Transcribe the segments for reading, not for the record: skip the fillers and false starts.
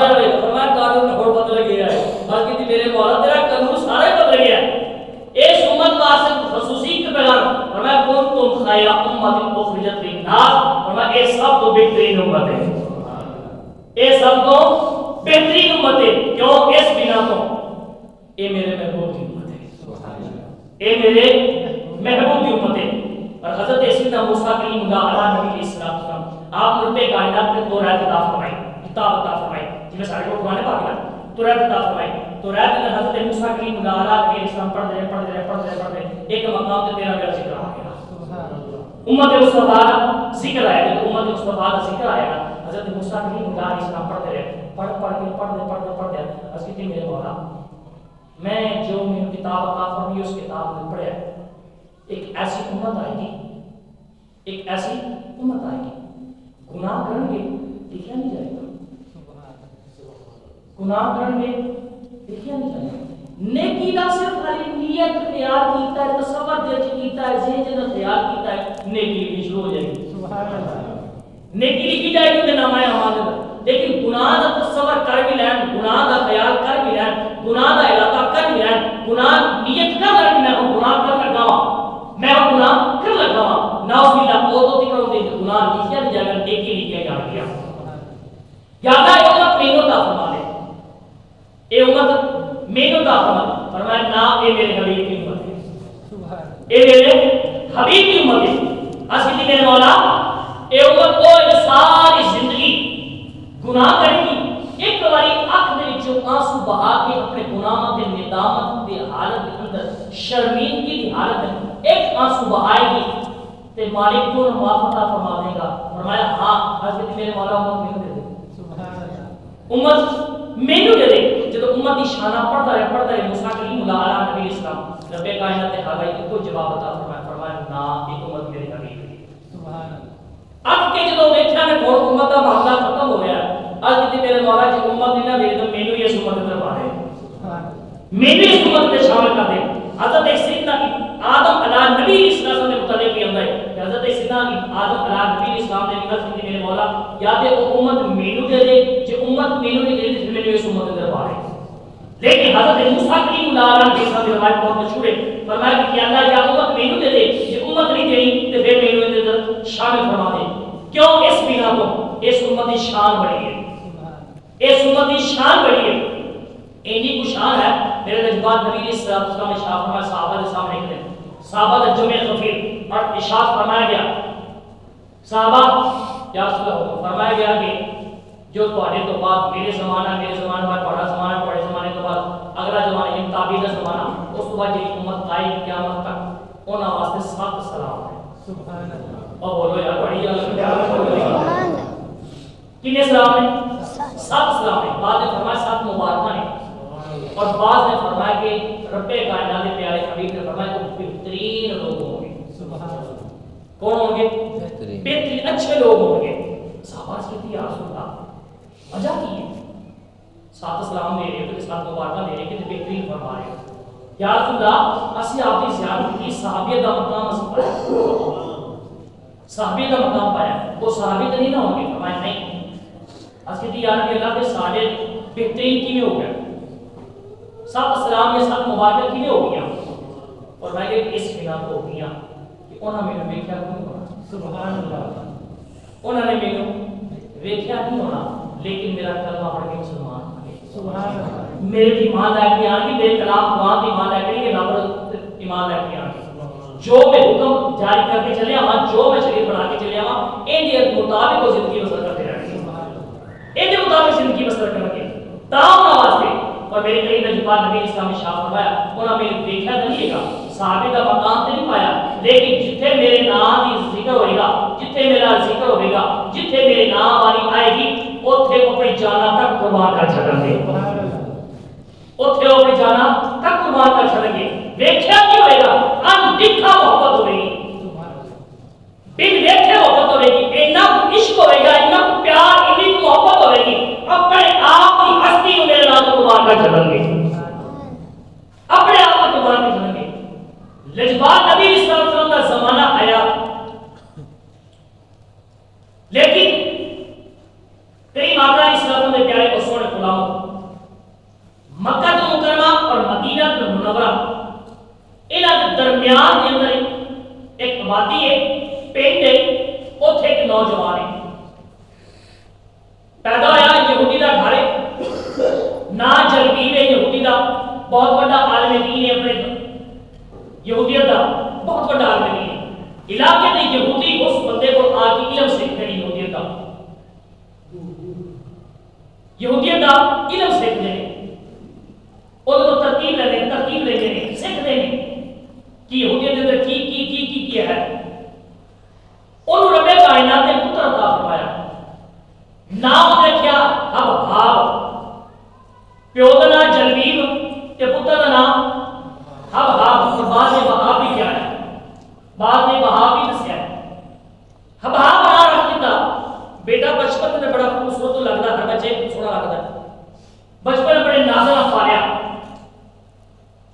سارے ہوئے فرمایا قانون ہور بدل گیا ہے باقی دی میرے مولا تیرا قانون سارے بدل گیا ہے اس امت واسطے خصوصی کا پیغام فرمایا کنتم خیر امت اخرجت للناس فرمایا اے سب تو بہترین امت ہے اے سب تو بہترین امت ہے کیوں اس بنا تو اے میرے محبوب کی امت ہے اے میرے محبوب کی امت ہے اور حضرت سیدنا موسیٰ کلیم اللہ علیہ نبی علیہ السلام آپ رب کائنات نے تورات عطا فرمائی کتاب عطا فرمائی جس میں سارے کو قرآن پاک ہے تورات عطا فرمائی تورات میں حضرت موسیٰ کلیم اللہ علیہ نبی علیہ السلام پڑھ دے ایک مقام تے تیرا میرا ذکر آ گیا امت مصطفیٰ کا ذکر آیا جب امت مصطفیٰ کا ذکر آیا حضرت موسیٰ کلیم اللہ علیہ السلام پڑھتے رہے پڑھ دے اس کی میرے مولا میں جو میں کتاب عطا فرمائی اس کتاب میں پڑھا ایک ایسی امت آئے گی ایک ایسی امت آئے گی گناہ کریں گے لکھا نہیں جائے گا گناہ کریں گے لکھا نہیں جائے گا نیکی دا صرف خالی نیت خیال کیتا ہے تصور جج کیتا ہے ذہن جن خیال کیتا ہے نیکی لکھی شروع ہو جائے گی نیکی لکھی جائے گی نام اعمال لیکن گناہ دا تصور کر بھی لین گناہ دا خیال کر بھی لین گناہ دا ارادہ کر بھی لین گناہ نیت کر لین میں گناہ کر لگا میں گناہ کر لگا ناؤز باللہ وہ تو تکروں دے گناہ لکھیا نہیں جائے گا نیکی لکھیا جا گیا یادہ یہ امت مینوں دا فرما دے اے امت مینوں دا فرمایا نا اے میرے حبیب کی امت ہے اے میرے حبیب کی امت ہے اصلی میرے مولا اے امت کو ساری زندگی گناہ کرے گی ایک باری اکھ دے وچوں آنسو بہا کے اپنے گناہاں تے ندامت دی حالت دے اندر شرمندگی دی حالت میں ایک آنسو بہائے گی تے مالک تو معاف عطا فرما دے گا فرمایا ہاں حضرت میرے مولا امت مینوں دے دے سبحان اللہ امت مینوں دے دے جب امت دی شانہ پڑھتا ہے موسیٰ کلیم اللہ علیہ نبی اسلام رب کائنات نے حالائی کو جواب عطا فرمایا نا ایک امت میرے حبیب ہے سبحان اللہ اب کے جدوں ویکھیا نے کون امت دا معاملہ ختم ہو گیا اج تے میرے مولا جی امت دی نہ میرے تو مینوں ہی اس امت تے پارے سبحان اللہ مینوں اس امت تے شامل کر دے حضرت سیدنا آدم علیہ نبی اسلام نے متعلق بھی آندا ہے کہ حضرت سیدنا آدم علیہ نبی اسلام نے نکل کے میرے مولا یا تے او امت مینوں دے دے جے امت مینوں نہیں دے تے مینوں اس امت تے پارے لیکن حضرت موسیٰ کلیم اللہ علیہ السلام کی روایت بہت مشہور ہے فرمایا کہ اللہ یا امت مینوں دے دے یہ امت نہیں دینی تے پھر مینوں دے اندر شامل فرما دے کیوں اس بنا تو اس امت کی شان بڑی ہے اس امت کی شان بڑی ہے اینی کو شان ہے میرے جذبات نبی علیہ السلام نے شاہ فرمایا صحابہ کے سامنے کھڑے صحابہ کا جمع غفیر اور ارشاد فرمایا گیا صحابہ یا رسول اللہ فرمایا گیا کہ جو تواڈے تو بعد میرے زمانہ بعد بڑا زمانہ بڑے زمانے تو بعد اگلا زمانہ یہ تابعی کا زمانہ اس کے بعد جی امت قائم قیامت تک انہاں واسطے 7 سلام ہے سبحان اللہ اور بولو یار بڑی سبحان اللہ کتنے سلام ہیں 7 سلام ہیں بعد نے فرمایا 7 مبارکاں ہیں اور بعض نے فرمایا کہ رب کائنات کے پیارے حبیب نے فرمایا کہ بہترین لوگ ہوں گے سبحان اللہ کون ہوں گے بہترین اچھے لوگ ہوں گے صحابہ کہتے یا رسول اللہ وجہ کی ہے 7 سلام دے رہے تو 7 مبارکاں دے رہے کہ بہترین فرما رہے یا رسول اللہ اسی آپ کی زیادت کی صحابیت کا مقام اس پایا صحابیت کا مقام پایا وہ صحابی تو نہیں نہ ہوں گے فرمایا نہیں اس کی یا رب اللہ کے سارے بہترین کیویں ہو گئے 7 سلام یا 7 مبارکاں کیویں ہو گیا اور میں کہ اس بنا تو ہو گیا کہ انہاں میں ویکھیا کون ہونا سبحان اللہ انہاں نے مینوں ویکھیا نہیں ہونا لیکن میرا کلمہ پڑھ کے مسلمان ہو گئے سبحان اللہ میرے ایمان لے کے آن میرے کلام قرآن ایمان لے کے کہ رب ایمان لے کے آن جو میں حکم جاری کر کے چلے آواں جو میں شریعت بنا کے چلے آواں ان کے مطابق وہ زندگی بسر کرتے رہیں ان کے مطابق زندگی بسر کر کے تاؤں واسطے اور میرے قریب نجبات نبی اسلام شاہ فرمایا انہاں میں دیکھا نہیں گا صحابی کا مقام تے نہیں پایا لیکن جتھے میرے نام کی ذکر ہوئے گا جتھے میرا ذکر ہوئے گا جتھے میرے نام والی آئے گی اوتھے اپنی جانا تک قربان کر چھڑیں گے اوتھے اپنی جانا تک قربان کر چھڑیں گے دیکھا کی ہوئے گا ان دکھا محبت ہوئے گی بن دیکھے محبت ہوئے گی اینا کو عشق ہوئے گا اینا کو پیار اینا کو محبت ہوئے گی اپنے آپ کی ہستی کو میرے نام قربان کر چھڑیں گے اپنے آپ کو قربان کر چھڑیں گے لجبات نبی صلی اللہ علیہ وسلم کا زمانہ آیا لیکن تیری ماتا اس رات میں پیارے کو سونے علم سیکھتے ہیں وہ ترتیب لیتے ہیں ترتیب لیتے ہیں سیکھتے ہیں کہ یہودیت کے اندر کی ہے انہوں رب کائنات نے پتر عطا فرمایا نام رکھیا اب بھاو پیو کا نام جلبیب تے پتر کا نام اب بھاو بعد میں وہاب بھی کیا ہے بعد میں وہاب بھی دسیا ہے اب بھاو بنا رکھ دیتا بیٹا بچپن میں بڑا خوبصورت لگتا ہے بچے سونا لگتا ہے بچپن میں بڑے نازل پالیا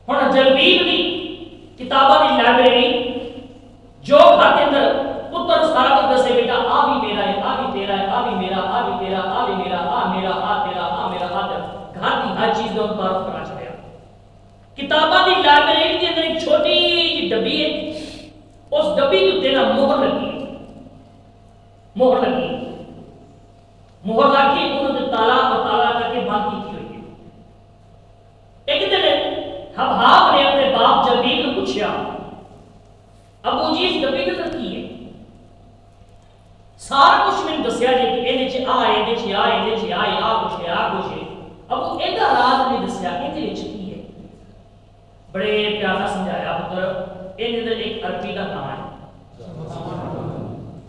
ہن جلبیب دی کتاباں دی لائبریری جو گھر کے اندر پتر سارا کچھ دسے بیٹا آ بھی میرا ہے آ بھی تیرا ہے آ بھی میرا آ بھی تیرا آ بھی میرا آ میرا آ تیرا آ میرا آ تیرا گھر کی ہر چیز کا تعارف کرا چھڑیا کتاباں دی لائبریری کے اندر ایک چھوٹی جی ڈبی ہے اس ڈبی کے اوپر مہر لگی مہر لگی مہر لا کے انہوں نے تالا کر کے بند کی ہوئی ہے ایک دن حباب نے اپنے باپ جلبیب کو پوچھا ابو جی اس ڈبی کے اندر کی ہے سارا کچھ میں دسیا جی کہ یہ آ کچھ ہے ابو ایڈا راز نے دسیا یہ کی ہے بڑے پیارا سمجھایا پتر یہ ایک عربی کا نام ہے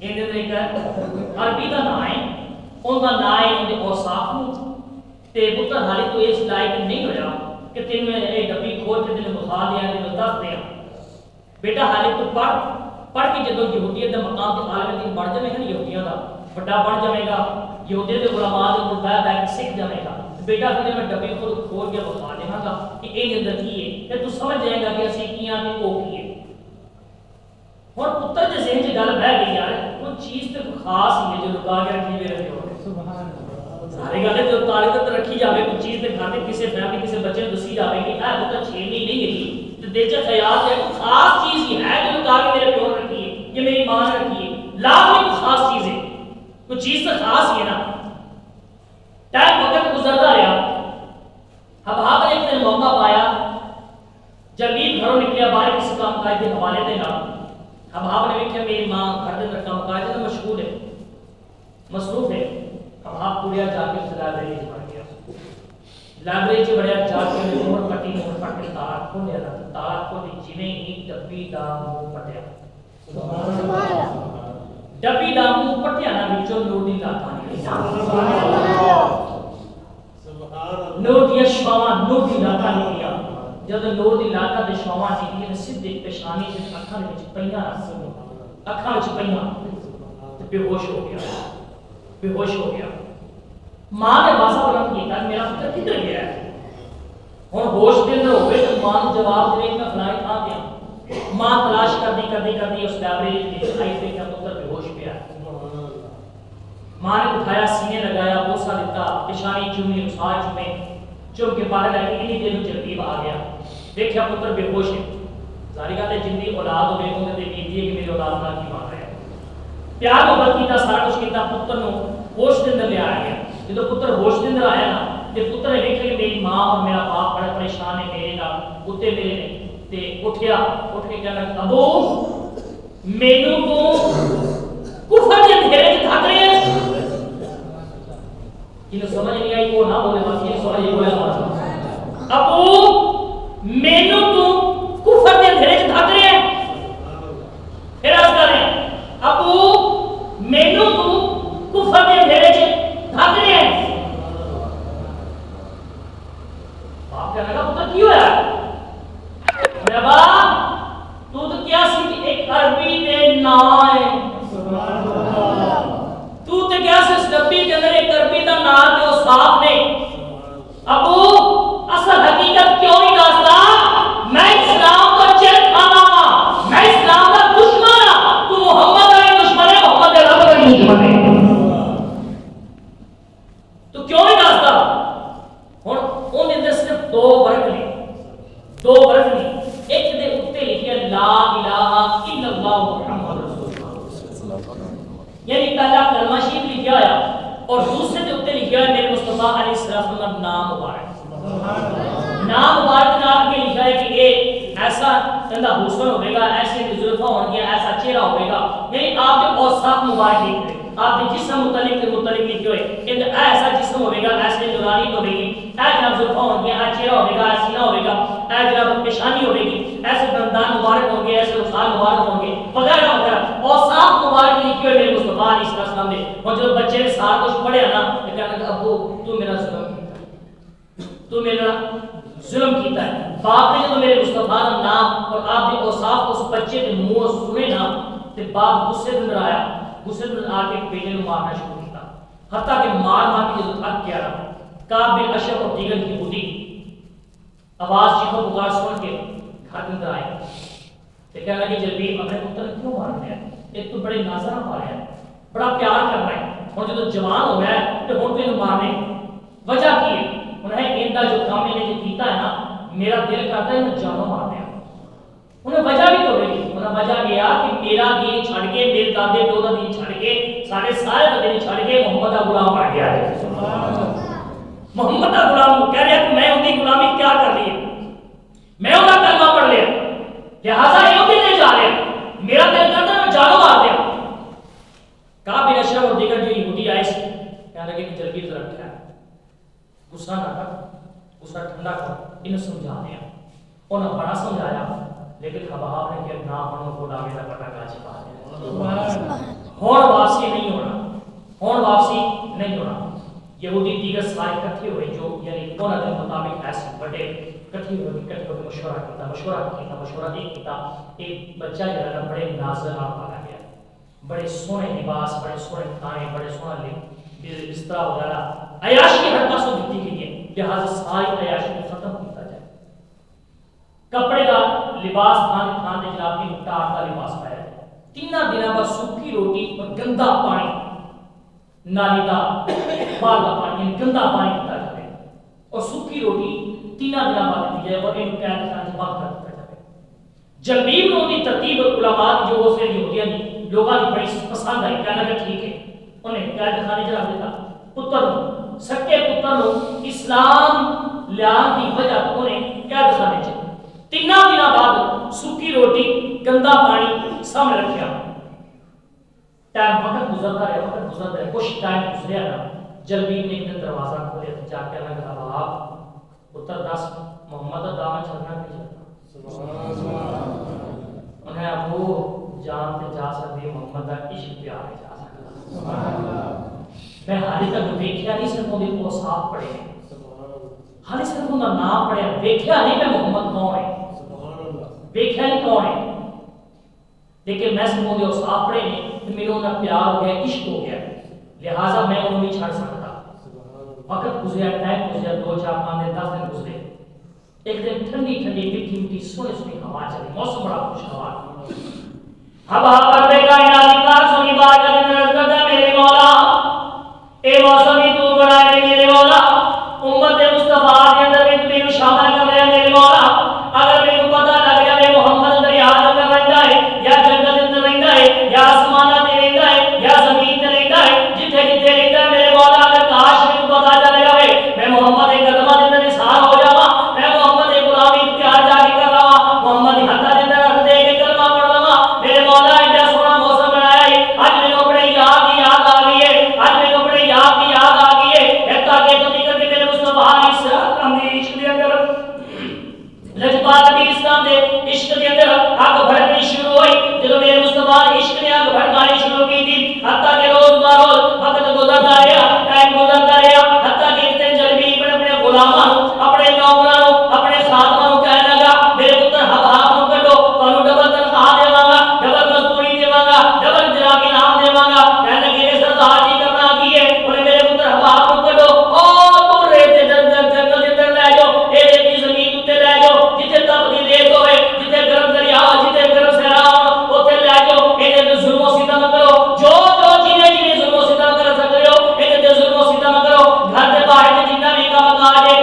یہ ایک عربی کا نام ہے ان کا نام ہے ان کے اوصاف تے پتر حالی تو اس لائق نہیں ہویا کہ تین میں ایک ڈبی کھول کے تین بخا دیا تین دس دیا بیٹا حالی تو پڑھ کے جدو یہودیت کے مقام کے عالم دین بڑھ جائے گا یہودیاں کا بڑا بن جائے گا یہودیت کے علماء کے اوپر بیٹھ کے سیکھ جائے گا بیٹا پھر میں ڈبی کو کھول کے بخا دیا گا کہ یہ اندر کی ہے پھر تو سمجھ جائے گا کہ اسی کیاں تے وہ کی ہے اور پتر کے ذہن سے گل بہ گئی یار وہ چیز تے خاص ہی ہے جو لکا کے رکھی ہوئے رہے ہو سارے گل جو تاریخ تے رکھی جاوے کوئی چیز تے کھاتے کسی فیملی کسی بچے نے دسی جاوے کہ اے پتہ 6 مہینے نہیں گئی تے دل چ خیال ہے کوئی خاص چیز ہی ہے جو لکا کے میرے پیو نے رکھی ہے یہ میری ماں نے رکھی ہے لازمی کوئی خاص چیز ہے کوئی چیز تو خاص ہی ہے نا ٹائم وقت گزرتا رہا حباب نے ایک دن موقع پایا جلبیب گھروں نکلیا باہر کسی کام کاج کے حوالے دے نال حباب نے دیکھا میری ماں گھر دے اندر کام کاج میں مشغول ہے مصروف ہے حباب پوریا جا کے اس لائبریری میں پڑھ گیا لائبریری سے بڑھیا جا کے مہر پٹ کے تالا کھولیا تالا کھولی جویں ہی ڈبی دا منہ پٹیا ڈبی دا منہ پٹیا نا وچوں نور دی لاٹاں نور دی شواں نور دی لاٹاں نکلیا جب نور دی لاٹاں دے شواں نکلی سیدھے پیشانی تے اکھاں وچ پیاں اکھاں وچ پیاں تے بے ہوش ہو گیا ماں نے واسا بلند کیتا میرا پتر کدھر گیا ہے ہن ہوش دے اندر ہوئے تے ماں نوں جواب دے میں فلاں تھاں تے ماں تلاش کرتی اس لائبریری میں آئی تے کہ پتر بے ہوش پیا ماں نے اٹھایا سینے لگایا بوسا دیتا پیشانی چومی رسال چومے چوم کے پارے لگے انہی دن جلبیب آ گیا دیکھا پتر بے ہوش ہے ظاہر بات ہے جن دی اولاد ہوے انہاں تے بیتی ہے کہ میری اولاد نال کی بات ہے پیار محبت کیتا سارا کچھ کیتا پتر نو ہوش دے اندر لے آیا جب پتر ہوش دے اندر آیا نا تے پتر نے دیکھا کہ میری ماں اور میرا باپ بڑے پریشان ہے میرے نال کتے میرے نے تے اٹھ کے کہنا ابو مینوں تو کفر دے اندھیرے وچ دھک رہے ہیں انہوں سمجھ نہیں آئی وہ نہ بولے بس یہ سمجھ بولے ابو مینوں تو کفر دے اندھیرے وچ دھک رہے ہیں پھر عرض کر رہے ہیں ابو مینوں تو کفر دے اندھیرے وچ دھک رہے ہیں باپ کہنے لگا پتر کی ہوا میرا باپ تو کیا سی ایک عربی دے نام ہے تو کیا سی اس ڈبی کے اندر ایک عربی دا نام تے اوصاف نے ابو اصل حقیقت کیوں نہیں دسدا میں اسلام کو چیک کھانا ہاں میں اسلام دا دشمن ہاں تو محمد دا دشمن ہے محمد دے رب دا دشمن ہے تو کیوں نہیں دسدا ہن اون دے صرف دو ورق نے ایک دے اوتے لکھیا لا الہ الا اللہ محمد رسول اللہ یعنی پہلا کلمہ شریف لکھا ہوا اور دوسرے کے اوپر لکھا ہے میرے مصطفیٰ علیہ السلام کا نام مبارک نام کے لکھا ہے کہ یہ ایسا اندر حسن ہوئے گا ایسے زلفہ ہوں گے ایسا چہرہ ہوئے گا یعنی آپ کے اوصاف مبارک لکھ رہے آپ کے جسم متعلق لکھے ہوئے ایسا جسم ہوئے گا ایسے نورانی ہوئے گی اے جناب زلفاں ہوں گی، اے چہرہ ہوگا، اے سینہ ہوگا، اے جناب پیشانی ہوگی، ایسے دندان مبارک ہوں گے، ایسے رخسار مبارک ہوں گے وغیرہ وغیرہ، اور صاف مبارک لکھی ہوئے میرے مصطفیٰ علیہ السلام نے. اور جب بچے نے سارا کچھ پڑھیا نا تو کہنے لگا ابو تو میرا ظلم کیتا، تو میرا ظلم کیتا ہے. باپ نے جب میرے مصطفیٰ کا نام اور آپ کے اوصاف اس بچے کے منہ سنے نا تو باپ غصے اندر آیا، غصے اندر آ کے بیٹے کو مارنا شروع کیا، حتیٰ کہ مار مار کے جب تھک گیا نا کعب بن اشرف اور دیگر یہودی آواز چیخو پکار سن کے گھر کے اندر آئے تو کہنے لگے جلبیب اپنے پتر کیوں مار رہے ہیں؟ ایک تو بڑے نازرہ پا رہے ہیں، بڑا پیار کر رہے ہیں، اور جب جوان ہو گیا ہے تو ہوں تو انہیں مارنے وجہ کی ہے. انہیں ان کا جو کام انہیں جو کیتا ہے نا میرا دل کرتا ہے انہیں جانوں مار دیا. انہیں وجہ بھی تو رہی، انہیں وجہ یہ کہ میرا دین چھڑ کے میرے دادے پیو کا دین چھڑ کے سارے کا دین چھڑ کے محمد کا غلام بن گیا ہے. محمد کا غلام کہہ رہا کہ میں ان کی غلامی کیا کر لی ہے، میں ان کا کلمہ پڑھ لیا لہٰذا یہ بھی نہیں جا رہا، میرا دل کرتا ہے میں جانوں مار دیا. کعب بن اشرف اور دیگر جو یہودی آئے سے کہنے لگے کہ جلبیب ذرا ٹھہر، غصہ نہ کر، غصہ ٹھنڈا کر، انہیں سمجھا دیا. انہیں بڑا سمجھایا لیکن حباب نے کہ نہ ہوں کو ڈاوے کا پٹا کا چھپا دیا. ہون واپسی نہیں ہونا، ہون واپسی نہیں ہونا. یہودی دیگر سارے اکٹھے ہوئے جو یعنی انہوں کے مطابق ایسے بڑے اکٹھے ہوئے مشورہ کیتا ایک بچہ جو ہے بڑے نازل آپ پالا گیا، بڑے سونے لباس، بڑے سونے کھانے، بڑے سونا بستر وغیرہ عیاشی ہر پاسوں دیتی گئی ہے، لہٰذا ساری عیاشی کو ختم کیتا جائے. کپڑے کا لباس کھان دے جناب کی ٹاٹ کا لباس پایا جائے. 3 دنوں بعد سوکھی روٹی اور گندا پانی نالی کا بال کا پانی گندا پانی پیتا جائے اور سوکھی روٹی 3 دنوں بعد دی جائے اور ان قید خانے سے بند کر دیا جائے. جلبیب نے ان کی ترتیب علماء جو اسے یہودیاں لوگوں کی بڑی پسند آئی، کہنے لگا ٹھیک ہے. انہیں قید خانے چ رکھ دیتا. پتر سکے پتر اسلام لیان کی وجہ انہیں قید خانے چ 3 دنوں بعد سوکھی روٹی گندا پانی سامنے رکھا. ٹائم وقت گزرتا رہا کچھ ٹائم گزریا نا جلبیب نے ایک دروازہ کھولیا تو جا کے لگا باپ پتر دس محمد کا دامن چھڑنا نہیں چاہتا. انہیں ابو جان تے جا سکتی محمد کا عشق پیار نہیں جا سکتا. میں حالی تک دیکھا نہیں صرف وہ اوصاف پڑھے ہیں، حالی صرف ان کا نام پڑھیا، دیکھا نہیں میں محمد کون ہے، دیکھا نہیں کون ہے، لیکن میں صرف ان کے اوصاف پڑھے ہیں تو میرے ان کا پیار ہو گیا، عشق ہو گیا، لہٰذا میں انہوں نہیں چھڑ سکتا. وقت گزریا، ٹائم گزریا، 2 4 5 دن 10 دن گزرے. ایک دن ٹھنڈی ٹھنڈی میٹھی میٹھی سونی ہوا چلی، موسم بڑا خوشگوار. ہوا پر بے کائنات کا سنی بات کرتا میرے مولا اے موسمی تو بڑا ہے میرے مولا، امت مصطفیٰ کے اندر بھی تمہیں شامل کر رہے ہیں میرے مولا. اگر میرے کو پتہ لگ جائے محمد دریا اندر رہتا ہے یا جنگل اندر رہتا ہے یا آسمانہ تے رہتا ہے یا زمین تے رہتا ہے، جتھے جتھے رہتا ہے میرے مولا، اگر کاش میرے کو پتہ چل جائے میں محمد کے قدموں کے اندر نثار ہو جاواں، میں محمد کی غلامی اختیار جاری کر رہا ہوں، محمد کی ہتھاں کے اندر رکھ دے کے کلمہ پڑھ لواں. میرے مولا ایڈا سونا موسم بنایا ہے، اج میرے اپنے یاد آ گئی ہے، اج میرے اپنے یاد آ گئی ہے. میں تاکہ تو کر کے میرے مصطفیٰ اسلام دی عشق دے اندر لجپال نبی اسلام دے عشق دے اندر آگ بھڑکنی شروع ہوئی. جب میرے مصطفیٰ عشق نے آگ بھڑکانی شروع کی تھی، حتیٰ کہ روز بروز وقت گزرتا رہا، ٹائم گزرتا رہا، حتیٰ کہ ایک دن جلبیب اپنے غلاماں اپنے نوکراں اپنے خادماں کہنے لگا میرے پتر حباب نو کڈو، تانوں ڈبل تنخواہ دیواں گا، ڈبل مزدوری دیواں گا، ڈبل جناب انعام دیواں گا. کہنے لگے میرے سردار جی کرنا کی ہے؟ انہیں میرے پتر حباب نو کڈو، او تو ریت جنگل دے اندر لے جاؤ، اے ریتی زمین تے لے جاؤ، جتھے تپدی ریت ہوئے، جتھے گرم دریا، جتھے گرم صحرا ہون، اوتھے لے جاؤ. اے تے ظلم و ستم کرو، جو جنہیں ظلم و ستم کر سکتے ہو اے تے ظلم و ستم کرو. گھر دے باہر تے جتنا بھی کام کاج ہے،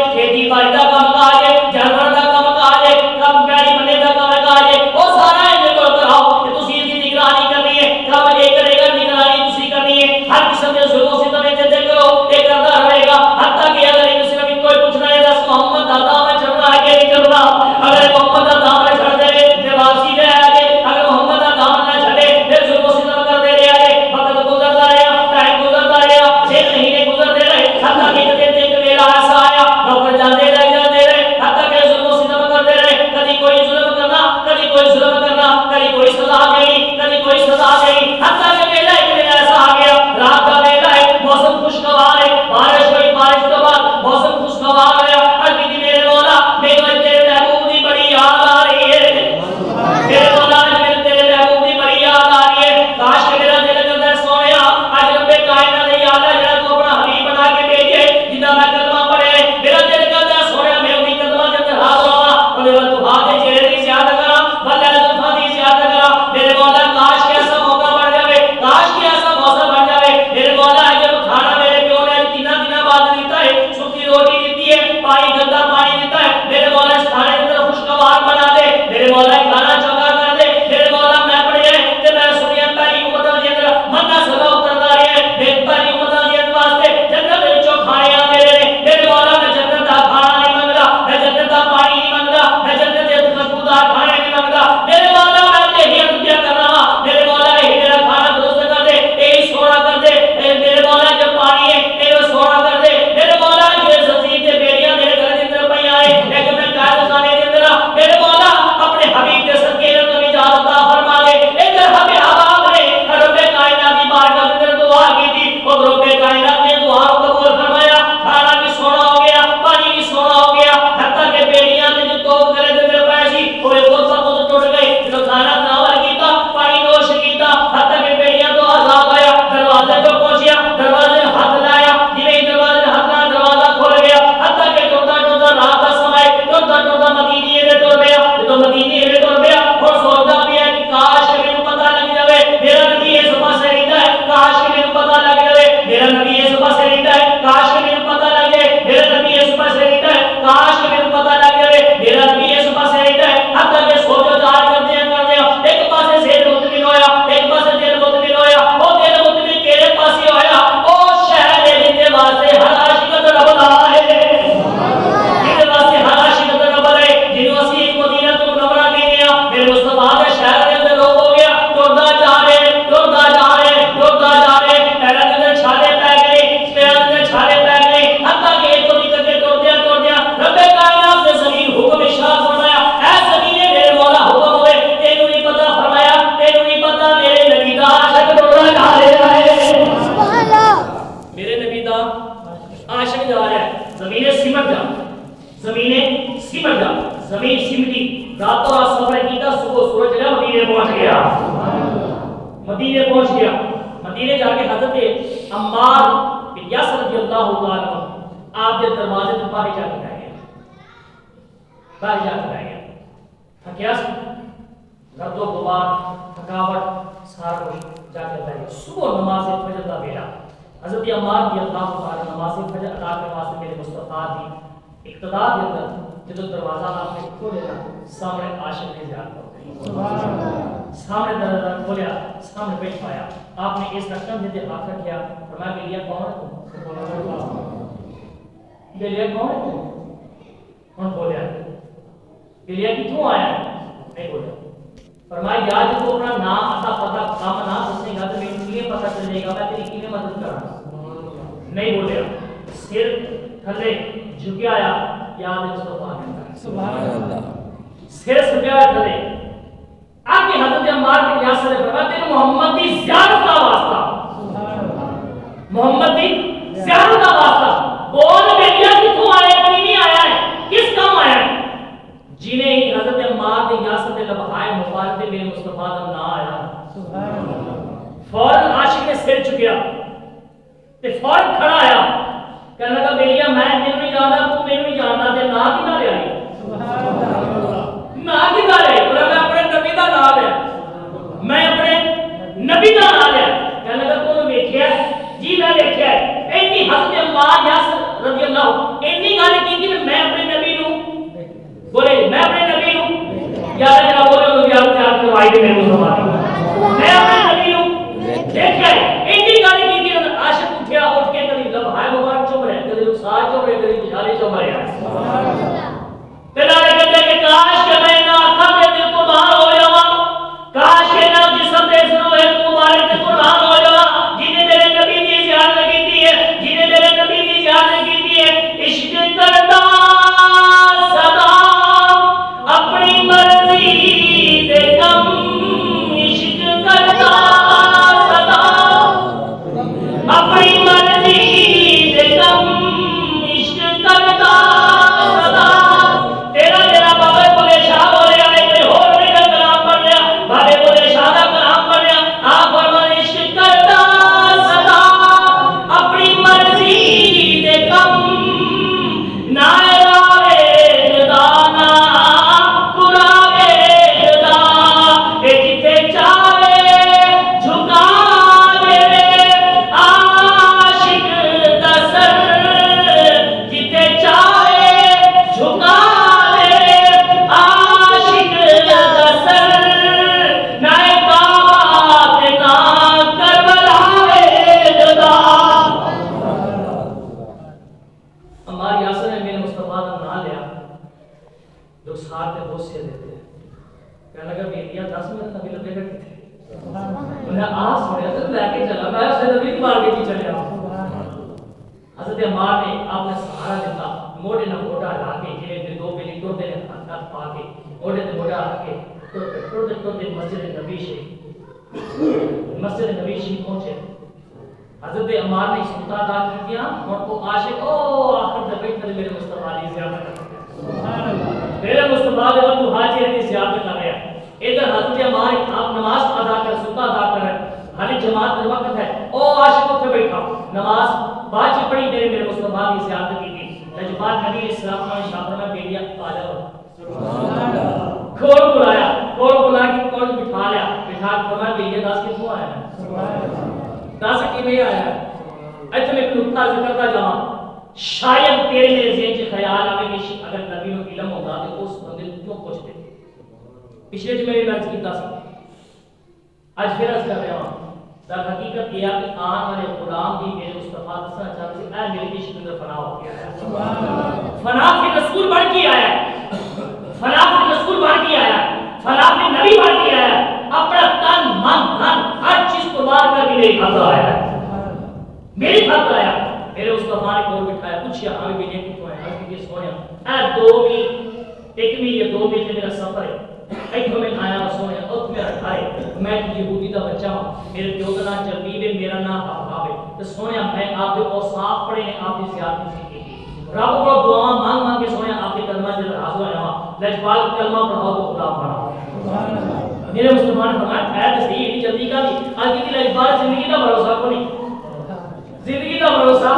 زمینیں سمٹ جا، زمینیں سمٹ جا، زمین سمٹی، راتوں رات سفر کیتا، صبح سورج چلا مدینے پہنچ گیا، مدینے پہنچ گیا۔ مدینے جا کے حضرت عمار بن یاسر رضی اللہ تعالیٰ عنہ آپ کے دروازے سے باہر جا کے رہ گیا، باہر جا کے رہ گیا، تھکیا سی، گرد و غبار، تھکاوٹ، سارا کچھ جا کے رہ گیا۔ صبح نماز فجر کا بیڑا، حضرت عمار رضی اللہ تعالیٰ نماز فجر ادا کرنے واسطے میرے مصطفیٰ دی اقتدار کے اندر جب دروازہ آپ نے کھولیا سامنے عاشق نے زیارت ہو گئی، سامنے دروازہ کھولیا، سامنے بیٹھ پایا، آپ نے اس رقم دیتے ہاتھ رکھیا، فرمایا بلیا کون ہے تم؟ بلیا کون ہے تم؟ کون بولیا؟ بلیا کتوں آیا ہے؟ نہیں بولیا۔ فرمایا یار جب تو اپنا نام اتا پتا کام نہ دسے گا تو میرے لیے پتہ چلے گا میں تیری کیویں مدد کراں؟ نہیں بولیا، سر تھلے جھکیا آیا، یاد مصطفیٰ نے سبحان اللہ، سر جھکیا تھلے آگے حضرت عمار بن یاسر نے فرمایا تیرے محمد کی زیارت کا واسطہ، محمد کی زیارت کا واسطہ بول بیٹیا کتوں آیا ہے نہیں آیا ہے کس کام آیا ہے؟ جنہیں ہی حضرت عمار بن یاسر نے لبہائے مبارک میرے مصطفیٰ کا نام آیا، فوراً عاشق نے سر چکیا تے فوراً کھڑا آیا، کہنے لگا بیٹیا میں تینوں نہیں جانتا تو میرے نہیں جانتا تے نا کدھر لے آئی؟ نا کدھر ہے؟ پر میں اپنے نبی دا نام لیا، میں اپنے نبی دا نام لیا، کہنے لگا تو ویکھیا؟ جی میں ویکھیا ہے۔ اینی حضرت عمار یاسر رضی اللہ اینی گل کی کہ میں اپنے نبی نو بولے میں اپنے نبی نو یاد ہے جناب بولے لوگ یاد یاد کروائی دے میرے مصطفیٰ میں اپنے نبی نو دیکھا ہے، اینی گل کی کہ عاشق اٹھیا اٹھ کے کبھی لبہائے مبارک چوم رہے کبھی رخسار چوم رہے کبھی بشارے چوم رہے تیرا کہتے کہ کاش کہ میں نہ آنکھا دے دل تو باہر ہو جاواں، کاش کہ نہ جسم دے سنو ہے تو مبارک تے قربان ہو جاواں، جنہیں میرے نبی کی زیارت کیتی ہے، جنہیں میرے نبی کی زیارت کیتی ہے، عشق کرتا صدا اپنی مرضی دے کم، عشق کرتا صدا اپنی مرضی دے کم، عشق کرتا صدا تیرا میرا بابے بولے شاہ بولے آئے کوئی اور بھی کا کلام پڑھ لیا، بابے بولے شاہ کا کلام پڑھ لیا، آپ فرمان عشق کرتا صدا اپنی مرضی دے کم، نہ حضرت عمار نے آپ نے سہارا دیتا، موڑے نہ موڑا لا کے جنہیں دو بیلی ٹوٹے نے ہاتھ پا کے موڑے نے موڑا لا کے ٹوٹے مسجد نبی شریف پہنچے۔ حضرت عمار نے سنتا ادا کر دیا اور وہ عاشق او آخر تک بیٹھ کر میرے مصطفیٰ کی زیارت کر رہا، میرے مصطفیٰ کے وقت حاجی کی زیارت کر رہا ہے، ادھر حضرت عمار آپ نماز ادا کر سنتا ادا کر رہے حالی جماعت کا وقت ہے، او عاشق اتنے بیٹھا نماز باج پڑھی میرے مصطفیٰ کی زیارت کی تھی، جب بعد نبی اسلام نے شاپر میں بیٹیا آ جاؤ کھول بلایا، کھول بلا کے کھول بٹھا لیا، بٹھا کے فرمایا بیٹیا دس کتوں آیا ہے، دس کی نہیں آیا ہے، ایتھے میں ایک نقطہ ذکر کا جاواں، شاید تیرے میرے ذہن سے خیال آئے کہ اگر نبی کو علم ہوتا تو اس بندے کو کیوں پوچھتے؟ پچھلے جو میں نے عرض کیتا سی آج پھر عرض کر رہا ہوں، در حقیقت یہ کہ آن والے غلام بھی میرے مصطفیٰ دسنا چاہتے ہیں اے میرے عشق اندر فنا ہو گیا ہے، فنا پھر رسول بڑھ کے آیا ہے، فنا پھر رسول بڑھ کے آیا ہے، فنا پھر نبی بڑھ کے آیا ہے، اپنا تن من دھن ہر چیز قربان کر کے میری خاطر آیا ہے، میری خاطر آیا، میرے مصطفیٰ نے کول بٹھایا، پوچھیا ہمیں بھی دیکھ کتوں ہے، عرض کی سویا اے دو میل ایک میل یا دو میل سے میرا سفر ہے، ایتھوں میں آیا سویا اوت میرا گھر میں یہودی دا بچہ ہوں، میرے پیو دا نام جلبیب ہے، میرا نام احباب ہے، تو سویا میں آپ دے اوصاف پڑھے ہیں، آپ دی زیادتی سی کی رب کو دعا مانگ مانگ کے سونے آپ کے کلمہ سے حاصل ہوا لجپال کلمہ پڑھاؤ تو خدا پڑھا میرے مسلمان فرمایا خیر صحیح اتنی جلدی کا نہیں آج کی لجپال زندگی کا بھروسہ کو نہیں زندگی کا بھروسہ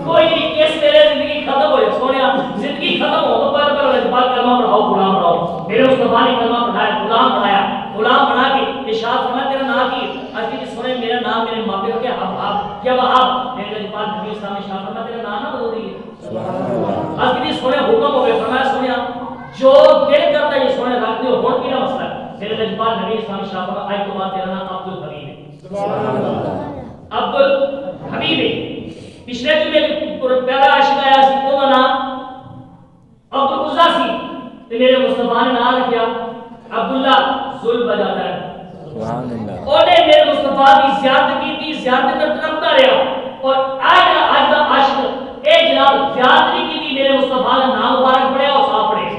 کوئی نہیں کس میرے زندگی ختم ہو جائے سونے زندگی ختم ہو تو پہلے لجپال کلمہ پڑھاؤ غلام پڑھاؤ میرے مسلمان نے کلمہ پڑھایا غلام بنایا غلام بنا کے ارشاد فرمایا تیرا نام کی آج کی سونے میرا نام میرے ماں باپ کے اب کیا وہاب میرے لجپال نبی اسلام نے ارشاد فرمایا تیرا نام نہ بدل دیے آج کی سونے حکم ہو گئے فرمایا سونے جو دل کرتا ہے یہ سونے رکھ دے اور کیا مسئلہ ہے میرے لجپال نبی اسلام نے ارشاد فرمایا آج کے بعد تیرا نام عبد الحبیب ہے سبحان اللہ عبد الحبیب ہے پچھلے جمعے پہلا عاشق آیا سی وہ نام عبد العزا سی تے میرے مصطفیٰ نے نام رکھیا عبداللہ ذل بجاتا ہے سبحان اللہ اور نے میرے مصطفیٰ کی زیارت کی تھی زیارت میں تڑپتا رہا اور آج دا عاشق اے جناب زیارت نہیں کی تھی میرے مصطفیٰ نے نام مبارک پڑھیا اور صاحب پڑھے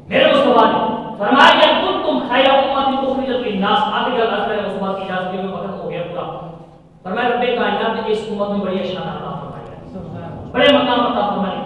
میرے مصطفیٰ نے فرمایا کہ تم خیر امت اخرجت للناس آگے گل اثر مصطفیٰ کی اجازت کے وقت ہو گیا پورا فرمایا رب کائنات نے اس امت میں بڑی شان عطا فرمائی بڑے مقام عطا فرمائے